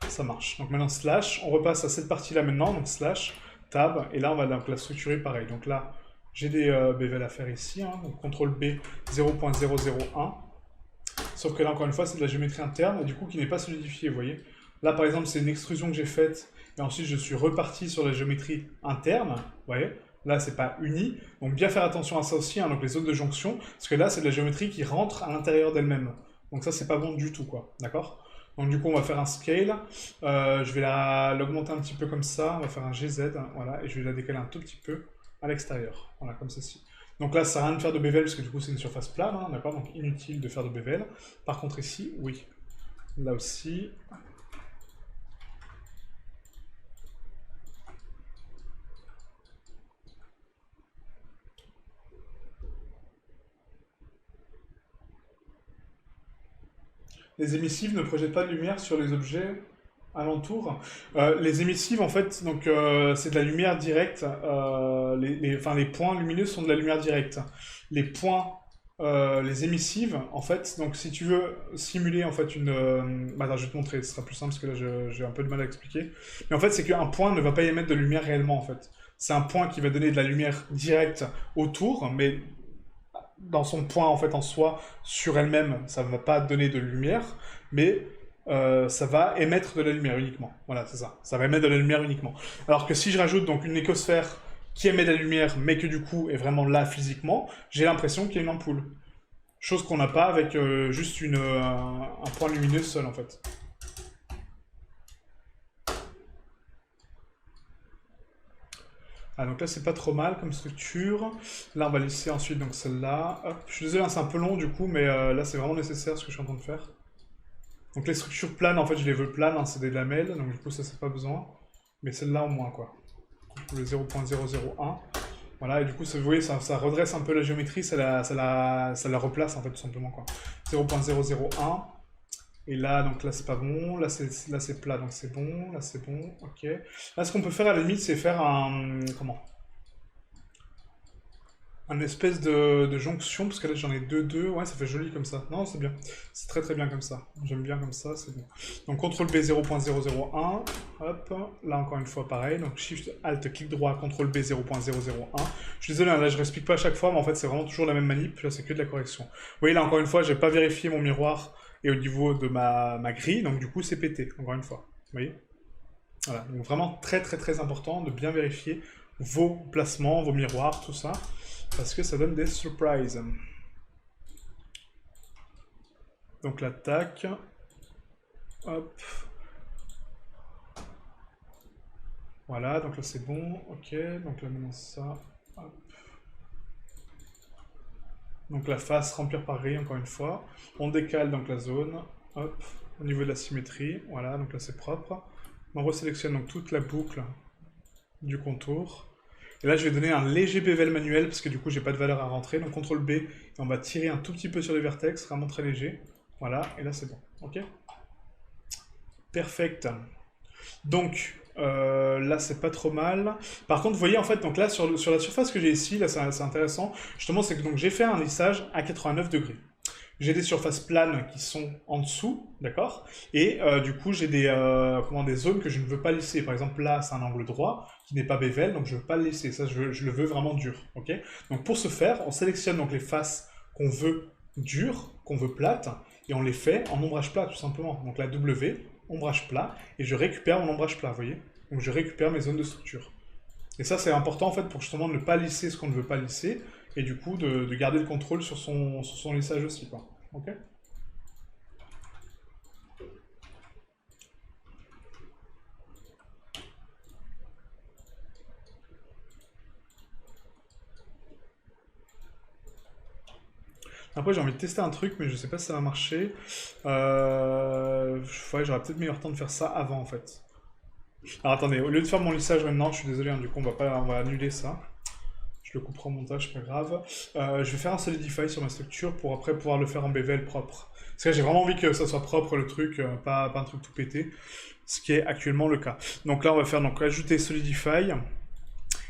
Ça marche. Donc maintenant slash, on repasse à cette partie là maintenant. Donc slash, tab, et là on va donc la structurer pareil. Donc là j'ai des bevel à faire ici. Hein, donc CTRL B 0.001. Sauf que là encore une fois c'est de la géométrie interne et du coup qui n'est pas solidifiée, vous voyez. Là par exemple c'est une extrusion que j'ai faite. Et ensuite, je suis reparti sur la géométrie interne, vous voyez. Là, c'est pas uni. Donc, bien faire attention à ça aussi, hein, donc les zones de jonction, parce que là, c'est de la géométrie qui rentre à l'intérieur d'elle-même. Donc ça, c'est pas bon du tout, quoi. D'accord? Donc du coup, on va faire un scale. Je vais l'augmenter un petit peu comme ça. On va faire un GZ, hein, voilà. Et je vais la décaler un tout petit peu à l'extérieur. Voilà, comme ceci. Donc là, ça sert à rien de faire de bevel, parce que du coup, c'est une surface plane, hein, d'accord? Donc inutile de faire de bevel. Par contre, ici, oui. Là aussi... Les émissives ne projettent pas de lumière sur les objets alentours. Les émissives, en fait, donc c'est de la lumière directe. Les points lumineux sont de la lumière directe. Les points, les émissives, en fait, donc si tu veux simuler en fait une... attends, je vais te montrer, ce sera plus simple parce que là j'ai un peu de mal à expliquer. Mais en fait, c'est qu'un point ne va pas émettre de lumière réellement, en fait. C'est un point qui va donner de la lumière directe autour, mais dans son point en fait en soi, sur elle-même, ça ne va pas donner de lumière, mais ça va émettre de la lumière uniquement. Voilà, c'est ça. Ça va émettre de la lumière uniquement. Alors que si je rajoute donc une écosphère qui émet de la lumière, mais que du coup est vraiment là physiquement, j'ai l'impression qu'il y a une ampoule. Chose qu'on n'a pas avec juste un point lumineux seul en fait. Ah, donc là, c'est pas trop mal comme structure. Là, on va laisser ensuite donc celle-là. Hop. Je suis désolé, hein, c'est un peu long du coup, mais là, c'est vraiment nécessaire ce que je suis en train de faire. Donc les structures planes, en fait, je les veux planes, hein, c'est des lamelles, donc du coup, ça, c'est pas besoin. Mais celle-là, au moins, quoi. Le 0.001. Voilà, et du coup, vous voyez, ça redresse un peu la géométrie, ça la replace, en fait, tout simplement, quoi. 0.001. Et là, donc là, c'est pas bon. Là, c'est plat, donc c'est bon. Là, c'est bon. Ok. Là, ce qu'on peut faire, à la limite, c'est faire un... Comment? Un espèce de jonction, parce que là, j'en ai deux. Ouais, ça fait joli comme ça. Non, c'est bien. C'est très très bien comme ça. J'aime bien comme ça, c'est bon. Donc, CTRL B 0.001. Hop. Là, encore une fois, pareil. Donc, Shift, Alt, clic droit, CTRL B 0.001. Je suis désolé, hein, là, je réexplique pas à chaque fois, mais en fait, c'est vraiment toujours la même manip. Là, c'est que de la correction. Vous voyez, là, encore une fois, j'ai pas vérifié mon miroir et au niveau de ma grille, donc du coup c'est pété, encore une fois. Vous voyez? Voilà, donc vraiment très très très important de bien vérifier vos placements, vos miroirs, tout ça, parce que ça donne des surprises. Donc là, tac, hop. Voilà, donc là c'est bon, ok, donc là maintenant ça, hop. Donc la face, remplir par grille, encore une fois. On décale donc la zone, hop, au niveau de la symétrie, voilà, donc là c'est propre. On resélectionne donc toute la boucle du contour. Et là je vais donner un léger bevel manuel, parce que du coup j'ai pas de valeur à rentrer, donc CTRL B, et on va tirer un tout petit peu sur les vertex, vraiment très léger. Voilà, et là c'est bon, ok? Perfect. Donc, là, c'est pas trop mal. Par contre, vous voyez, en fait, donc là, sur la surface que j'ai ici, là, c'est intéressant. Justement, c'est que donc j'ai fait un lissage à 89 degrés. j'ai des surfaces planes qui sont en dessous, d'accord? Et du coup, j'ai des zones que je ne veux pas lisser. Par exemple, là, c'est un angle droit qui n'est pas bevel, donc je ne veux pas le lisser. Ça, je le veux vraiment dur, ok? Donc pour ce faire, on sélectionne donc les faces qu'on veut dures, qu'on veut plates, et on les fait en ombrage plat, tout simplement. Donc la W, ombrage plat, et je récupère mon ombrage plat, vous voyez? Donc je récupère mes zones de structure. Et ça, c'est important en fait pour justement ne pas lisser ce qu'on ne veut pas lisser et du coup de garder le contrôle sur son lissage aussi, quoi. Ok. Après, j'ai envie de tester un truc, mais je sais pas si ça va marcher. Ouais, j'aurais peut-être meilleur temps de faire ça avant en fait. Alors attendez, au lieu de faire mon lissage maintenant, je suis désolé, hein, du coup on va annuler ça. Je le couperai au montage, pas grave. Je vais faire un solidify sur ma structure pour après pouvoir le faire en bevel propre. Parce que j'ai vraiment envie que ça soit propre le truc, pas un truc tout pété. Ce qui est actuellement le cas. Donc là on va faire donc ajouter solidify.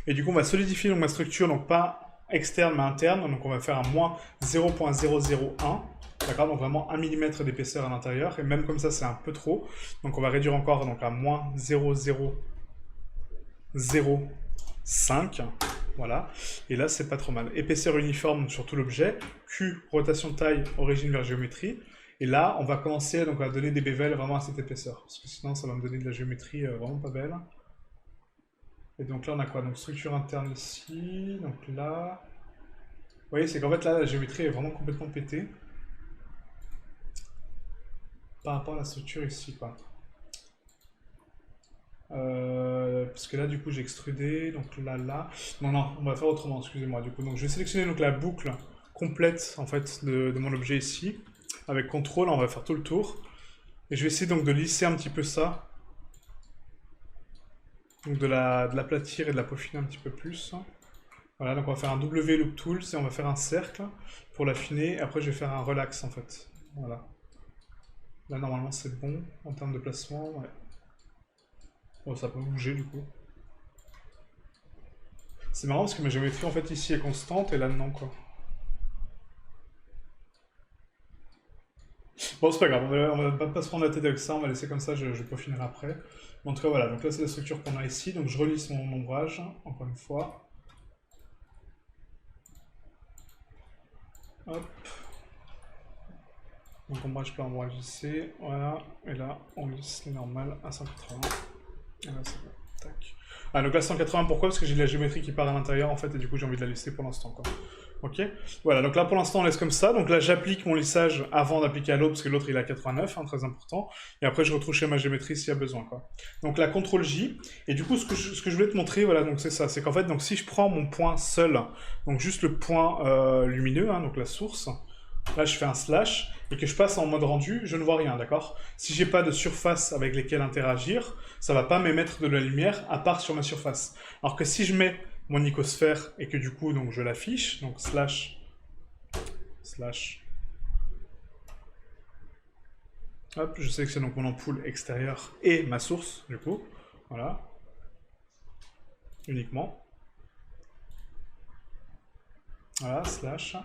Et du coup on va solidifier donc, ma structure, donc pas externe mais interne. Donc on va faire un moins 0.001. D'accord, donc vraiment 1 mm d'épaisseur à l'intérieur. Et même comme ça c'est un peu trop. Donc on va réduire encore donc, à moins 0.005. Voilà, et là c'est pas trop mal. Épaisseur uniforme sur tout l'objet, Q, rotation de taille, origine vers géométrie. Et là, on va commencer donc, à donner des bevels vraiment à cette épaisseur. Parce que sinon, ça va me donner de la géométrie vraiment pas belle. Et donc là, on a quoi? Donc structure interne ici, donc là... Vous voyez, c'est qu'en fait là, la géométrie est vraiment complètement pétée. Par rapport à la structure ici, quoi. Parce que là, du coup, j'ai extrudé, donc là. Non, on va faire autrement, excusez-moi, du coup. Donc, je vais sélectionner donc, la boucle complète, en fait, de mon objet ici. Avec CTRL, on va faire tout le tour. Et je vais essayer donc de lisser un petit peu ça. Donc, de l'aplatir et de la peaufiner un petit peu plus. Voilà, donc on va faire un W Loop Tools et on va faire un cercle pour l'affiner. Après, je vais faire un relax, en fait. Voilà. Là, normalement, c'est bon en termes de placement, ouais. Oh, ça peut bouger, du coup. C'est marrant parce que ma géométrie en fait ici est constante et là non quoi. Bon c'est pas grave, on va pas se prendre la tête avec ça, on va laisser comme ça, je peaufinerai après. En tout cas voilà, donc là c'est la structure qu'on a ici, donc je relisse mon ombrage, encore une fois. Hop. Donc ombrage plat, ombrage ici, voilà, et là on lisse les normales à 180. Et là c'est bon, tac. Ah donc là 180 pourquoi? Parce que j'ai de la géométrie qui part à l'intérieur en fait et du coup j'ai envie de la lisser pour l'instant quoi. Ok, voilà, donc là pour l'instant on laisse comme ça, donc là j'applique mon lissage avant d'appliquer à l'autre, parce que l'autre il est à 89, hein, très important, et après je retouche ma géométrie s'il y a besoin, quoi. Donc là, CTRL J, et du coup ce que je voulais te montrer, voilà, donc c'est ça, c'est qu'en fait, donc si je prends mon point seul, donc juste le point lumineux, hein, donc la source, là je fais un slash, et que je passe en mode rendu, je ne vois rien, d'accord? Si j'ai pas de surface avec lesquelles interagir, ça va pas m'émettre de la lumière, à part sur ma surface. Alors que si je mets mon icosphère et que du coup donc je l'affiche, donc slash, hop, je sélectionne donc mon ampoule extérieure et ma source du coup, voilà, uniquement, voilà, slash.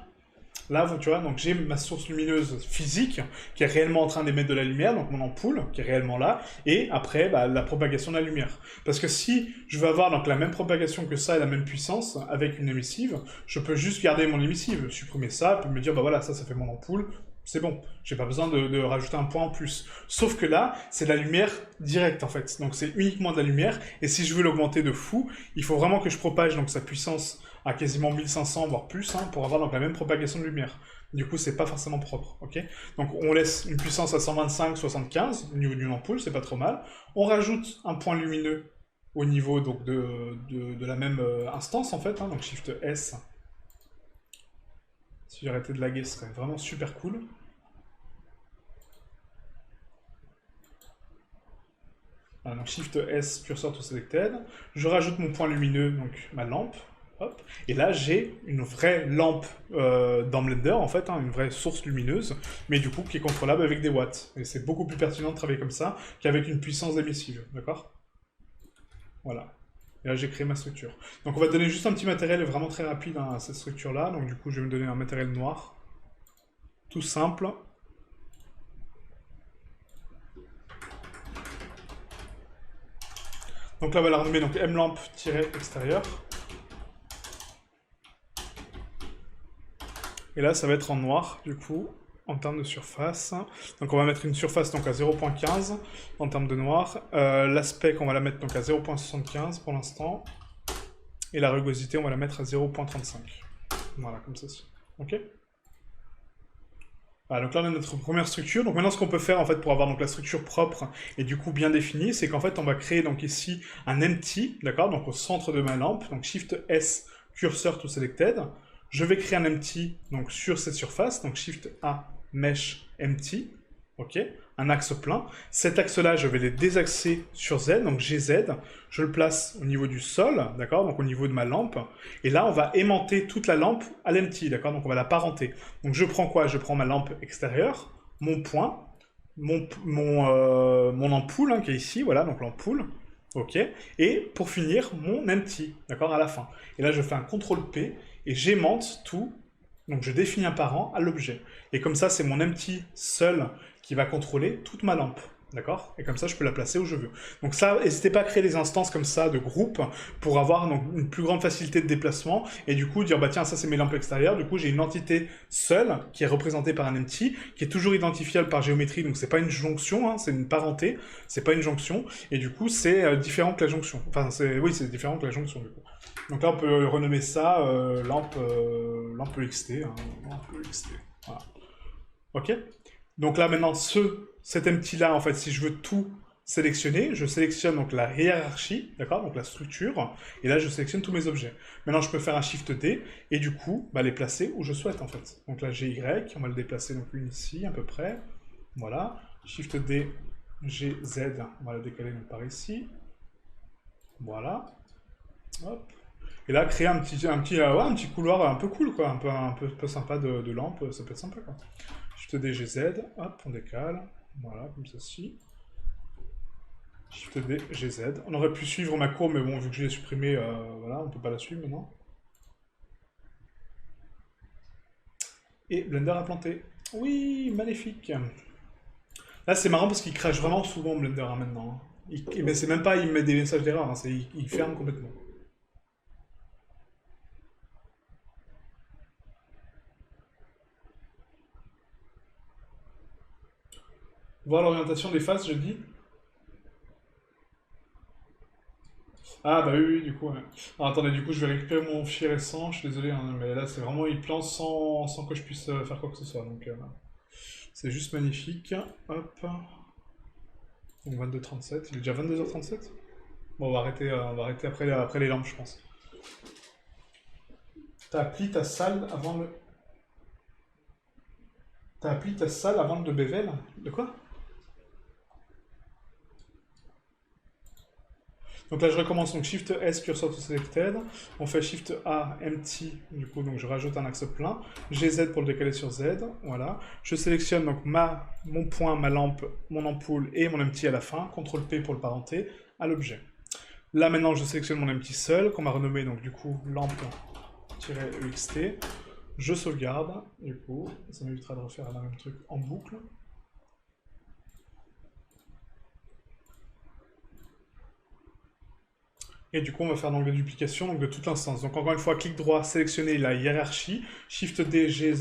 Là, tu vois, donc j'ai ma source lumineuse physique qui est réellement en train d'émettre de la lumière, donc mon ampoule qui est réellement là, et après bah, la propagation de la lumière. Parce que si je veux avoir donc la même propagation que ça et la même puissance avec une émissive, je peux juste garder mon émissive, supprimer ça, puis me dire bah voilà ça fait mon ampoule, c'est bon, j'ai pas besoin de rajouter un point en plus. Sauf que là, c'est de la lumière directe en fait, donc c'est uniquement de la lumière, et si je veux l'augmenter de fou, il faut vraiment que je propage donc sa puissance à quasiment 1500 voire plus hein, pour avoir donc la même propagation de lumière. Du coup, c'est pas forcément propre, ok? Donc on laisse une puissance à 125-75 au niveau d'une ampoule, c'est pas trop mal. On rajoute un point lumineux au niveau donc, de la même instance en fait, hein, donc Shift S. Si j'arrêtais de laguer, ce serait vraiment super cool. Voilà, donc Shift S, cursor to selected. Je rajoute mon point lumineux, donc ma lampe. Hop. Et là, j'ai une vraie lampe dans Blender, en fait, hein, une vraie source lumineuse, mais du coup qui est contrôlable avec des watts. Et c'est beaucoup plus pertinent de travailler comme ça qu'avec une puissance émissive, d'accord? Voilà. Et là, j'ai créé ma structure. Donc on va donner juste un petit matériel vraiment très rapide hein, à cette structure-là. Donc du coup, je vais me donner un matériel noir. tout simple. Donc là, on va la renommer donc mlamp-extérieur. Et là, ça va être en noir, du coup, en termes de surface. Donc on va mettre une surface donc, à 0.15 en termes de noir. L'aspect, on va la mettre donc, à 0.75 pour l'instant. Et la rugosité, on va la mettre à 0.35. Voilà, comme ceci. Ok. Voilà, donc là on a notre première structure. Donc maintenant ce qu'on peut faire en fait pour avoir donc la structure propre et du coup bien définie, c'est qu'en fait on va créer donc ici un empty, d'accord, donc au centre de ma lampe, donc Shift S, cursor to selected. Je vais créer un empty donc sur cette surface, donc Shift A, mesh empty, ok, un axe plein. Cet axe-là, je vais les désaxer sur Z, donc GZ. Je le place au niveau du sol, d'accord, donc au niveau de ma lampe. Et là, on va aimanter toute la lampe à l'empty, d'accord, donc on va la parenter. Donc je prends quoi? Je prends ma lampe extérieure, mon point, mon ampoule, hein, qui est ici, voilà, donc l'ampoule, ok, et pour finir, mon empty, d'accord, à la fin. Et là, je fais un CTRL-P, et j'aimante tout, donc je définis un parent à l'objet. Et comme ça, c'est mon empty seul qui va contrôler toute ma lampe. D'accord? Et comme ça, je peux la placer où je veux. Donc ça, n'hésitez pas à créer des instances comme ça de groupe pour avoir donc, une plus grande facilité de déplacement et du coup dire, bah tiens, ça c'est mes lampes extérieures. Du coup, j'ai une entité seule qui est représentée par un empty, qui est toujours identifiable par géométrie. Donc c'est pas une jonction, hein, c'est une parenté, c'est pas une jonction. Et du coup, c'est différent que la jonction. Enfin, oui, c'est différent que la jonction du coup. Donc là, on peut renommer ça lampe XT. Hein, lampe XT. Voilà. Ok? Donc là, maintenant, cet empty-là, en fait, si je veux tout sélectionner, je sélectionne donc la hiérarchie, d'accord, donc la structure, et là, je sélectionne tous mes objets. Maintenant, je peux faire un Shift D, et du coup, bah, les placer où je souhaite, en fait. Donc là, GY, on va le déplacer donc une ici, à peu près. Voilà. Shift D, GZ, on va le décaler donc par ici. Voilà. Hop. Et là, créer un petit couloir un peu cool, quoi, un peu sympa de lampe, ça peut être sympa, quoi. Shift D, GZ, hop, on décale, voilà, comme ceci. Shift D, GZ. On aurait pu suivre ma courbe, mais bon, vu que je l'ai supprimé, voilà, on peut pas la suivre maintenant. Et Blender a planté. Oui, magnifique. Là, c'est marrant parce qu'il crache vraiment souvent Blender hein, maintenant. Mais c'est même pas, il met des messages d'erreur, hein, il ferme complètement. Voir l'orientation des faces, je dis. Ah bah oui, du coup, ouais. Alors, attendez, du coup, je vais récupérer mon fichier récent, je suis désolé, hein, mais là, c'est vraiment, il plante sans que je puisse faire quoi que ce soit, donc c'est juste magnifique. Hop. Donc 22h37, il est déjà 22h37. Bon, on va arrêter après les lampes, je pense. T'as appelé ta salle avant le... T'as appelé ta salle avant le de Bevel? De quoi? Donc là, je recommence. Donc Shift S, cursor to selected. On fait Shift A, empty. Du coup, donc je rajoute un axe plein. GZ pour le décaler sur Z. Voilà. Je sélectionne donc mon point, ma lampe, mon ampoule et mon empty à la fin. CTRL P pour le parenter à l'objet. Là, maintenant, je sélectionne mon empty seul, qu'on m'a renommé, donc du coup, lampe-ext. Je sauvegarde, du coup, ça m'évitera de refaire le même truc en boucle. Et du coup, on va faire donc des duplications donc de toute l'instance. Donc encore une fois, clic droit, sélectionner la hiérarchie, Shift D, G,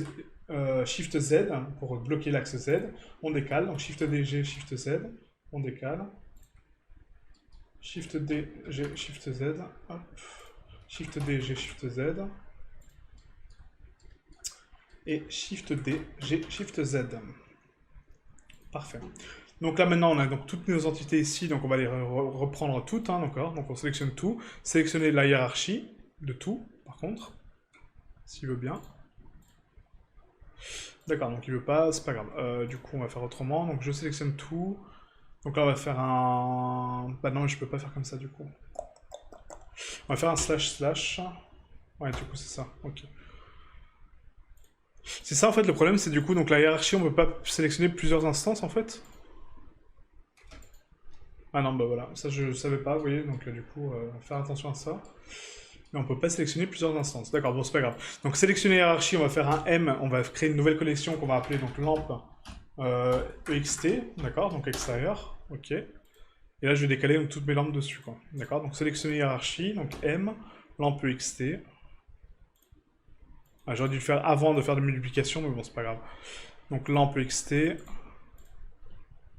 Shift Z pour bloquer l'axe Z. On décale, donc Shift D, G, Shift Z. On décale. Shift D, G, Shift Z. Hop. Shift D, G, Shift Z. Et Shift D, G, Shift Z. Parfait. Donc là maintenant on a donc toutes nos entités ici, donc on va les reprendre toutes, hein, d'accord. Donc on sélectionne tout, sélectionner la hiérarchie de tout, par contre, s'il veut bien. D'accord, donc il veut pas, c'est pas grave. Du coup on va faire autrement, donc je sélectionne tout. Donc là on va faire un... Bah non, je peux pas faire comme ça du coup. On va faire un slash. Ouais, du coup c'est ça, ok. C'est ça en fait le problème, c'est du coup donc la hiérarchie on peut pas sélectionner plusieurs instances en fait. Ah non, bah voilà, ça je savais pas, vous voyez, donc du coup, faire attention à ça. Mais on peut pas sélectionner plusieurs instances. D'accord, bon, c'est pas grave. Donc, sélectionner hiérarchie, on va faire un M, on va créer une nouvelle collection qu'on va appeler donc lampe EXT, d'accord, donc extérieur, ok. Et là, je vais décaler donc, toutes mes lampes dessus, quoi. D'accord, donc sélectionner hiérarchie, donc M, lampe EXT. Ah, j'aurais dû le faire avant de faire de multiplication, mais bon, c'est pas grave. Donc lampe EXT.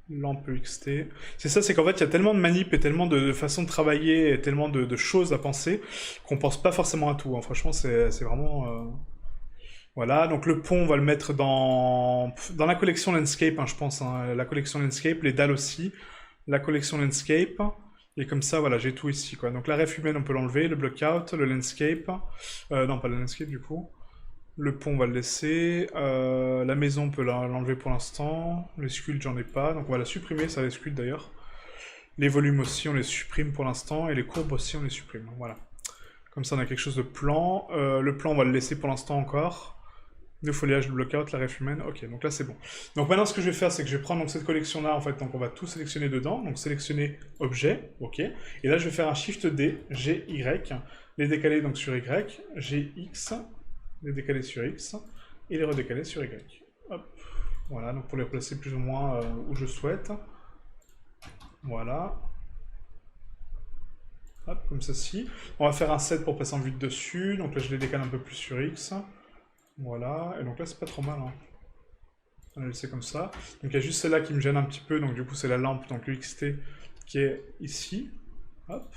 Lampe EXT. C'est ça, c'est qu'en fait, il y a tellement de manip et tellement de façons de travailler et tellement de choses à penser qu'on pense pas forcément à tout. Hein. Franchement, c'est vraiment... Voilà, donc le pont, on va le mettre dans la collection Landscape, hein, je pense. Hein, la collection Landscape, les dalles aussi. La collection Landscape. Et comme ça, voilà, j'ai tout ici, quoi. Donc la ref humaine, on peut l'enlever. Le blockout, le Landscape. Non, pas le Landscape, du coup. Le pont, on va le laisser. La maison, on peut l'enlever pour l'instant. Les sculptes, j'en ai pas. Donc on va la supprimer, ça, les sculptes, d'ailleurs. Les volumes aussi, on les supprime pour l'instant. Et les courbes aussi, on les supprime. Voilà. Comme ça, on a quelque chose de plan. Le plan, on va le laisser pour l'instant encore. Le foliage, le blockout, la ref humaine. Ok, donc là, c'est bon. Donc maintenant, ce que je vais faire, c'est que je vais prendre donc, cette collection-là, en fait. Donc on va tout sélectionner dedans. Donc sélectionner objet. Ok. Et là, je vais faire un Shift D, G, Y. Les décaler donc sur Y. G, X. Les décaler sur X. Et les redécaler sur Y. Hop. Voilà, donc pour les placer plus ou moins où je souhaite. Voilà. Hop, comme ceci. On va faire un set pour passer en vue de dessus. Donc là, je les décale un peu plus sur X. Voilà, et donc là c'est pas trop mal, hein. On va laisser comme ça. Donc il y a juste celle-là qui me gêne un petit peu, donc du coup c'est la lampe, donc l'UXT qui est ici. Hop,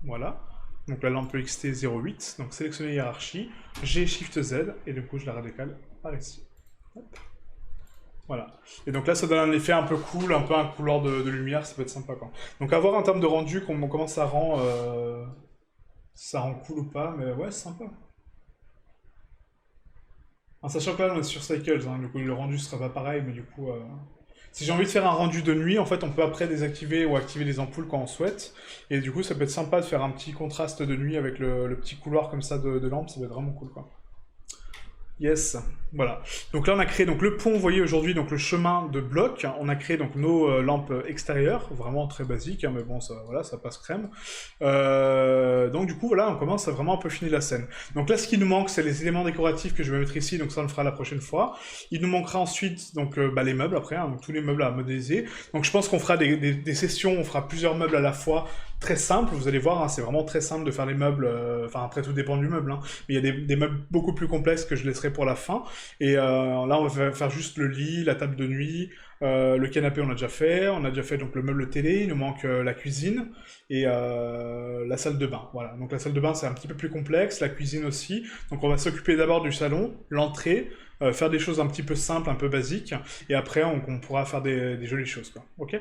voilà. Donc la lampe UXT 08, donc sélectionner hiérarchie, G Shift Z, et du coup je la redécale par ici. Hop. Voilà. Et donc là ça donne un effet un peu cool, un peu un couloir de lumière, ça peut être sympa quoi. Donc à voir en termes de rendu comment ça rend cool ou pas, mais ouais c'est sympa. En sachant que là, on est sur Cycles, hein, du coup, le rendu sera pas pareil, mais du coup, si j'ai envie de faire un rendu de nuit, en fait, on peut après désactiver ou activer les ampoules quand on souhaite, et du coup, ça peut être sympa de faire un petit contraste de nuit avec le petit couloir comme ça de lampe, ça va être vraiment cool, quoi. Yes, voilà. Donc là, on a créé donc le pont, vous voyez aujourd'hui, donc le chemin de bloc. On a créé donc nos lampes extérieures, vraiment très basiques, hein, mais bon, ça, voilà, ça passe crème. Donc du coup, voilà, on commence à vraiment un peu finir la scène. Donc là, ce qui nous manque, c'est les éléments décoratifs que je vais mettre ici, donc ça, on le fera la prochaine fois. Il nous manquera ensuite donc les meubles après, hein, donc tous les meubles à modéliser. Donc je pense qu'on fera des sessions, on fera plusieurs meubles à la fois, très simple, vous allez voir, hein, c'est vraiment très simple de faire les meubles, enfin après tout dépend du meuble, hein, mais il y a des meubles beaucoup plus complexes que je laisserai pour la fin, et là on va faire juste le lit, la table de nuit, le canapé on a déjà fait donc le meuble télé, il nous manque la cuisine, et la salle de bain, voilà, donc la salle de bain c'est un petit peu plus complexe, la cuisine aussi, donc on va s'occuper d'abord du salon, l'entrée, faire des choses un petit peu simples, un peu basiques, et après on pourra faire des jolies choses, quoi, ok ?